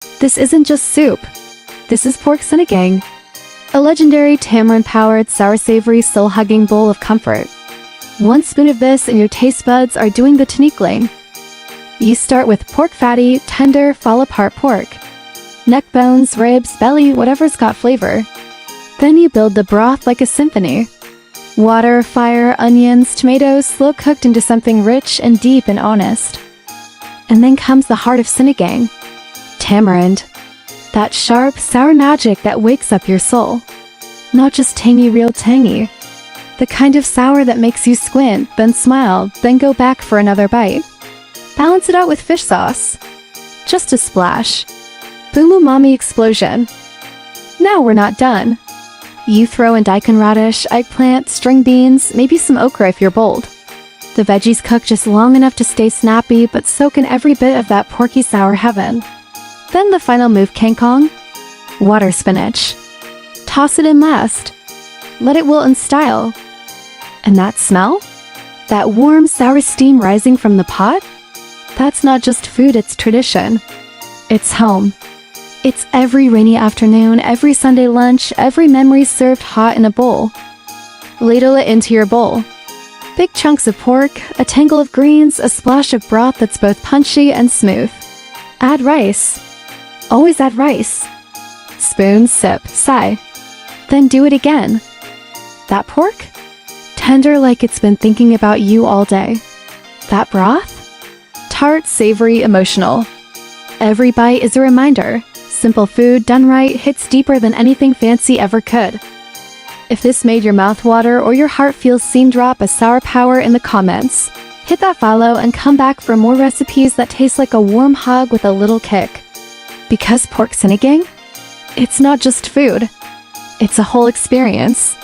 This isn't just soup. This is pork sinigang, a legendary tamarind-powered, sour-savory, soul-hugging bowl of comfort. One spoon of this and your taste buds are doing the tinikling. You start with pork fatty, tender, fall-apart pork. Neck bones, ribs, belly, whatever's got flavor. Then you build the broth like a symphony. Water, fire, onions, tomatoes, slow cooked into something rich and deep and honest. And then comes the heart of sinigang. Tamarind. That sharp, sour magic that wakes up your soul. Not just tangy, real tangy. The kind of sour that makes you squint, then smile, then go back for another bite. Balance it out with fish sauce. Just a splash. Boom umami explosion. Now we're not done. You throw in daikon radish, eggplant, string beans, maybe some okra if you're bold. The veggies cook just long enough to stay snappy but soak in every bit of that porky sour heaven. Then the final move, kangkong. Water spinach. Toss it in last. Let it wilt in style. And that smell? That warm, sour steam rising from the pot? That's not just food, it's tradition. It's home. It's every rainy afternoon, every Sunday lunch, every memory served hot in a bowl. Ladle it into your bowl. Big chunks of pork, a tangle of greens, a splash of broth that's both punchy and smooth. Add rice. Always add rice. Spoon, sip, sigh. Then do it again. That pork? Tender like it's been thinking about you all day. That broth? Tart, savory, emotional. Every bite is a reminder. Simple food done right hits deeper than anything fancy ever could. If this made your mouth water or your heart feel seen, drop a sour power in the comments. Hit that follow and come back for more recipes that taste like a warm hug with a little kick. Because pork sinigang? It's not just food. It's a whole experience.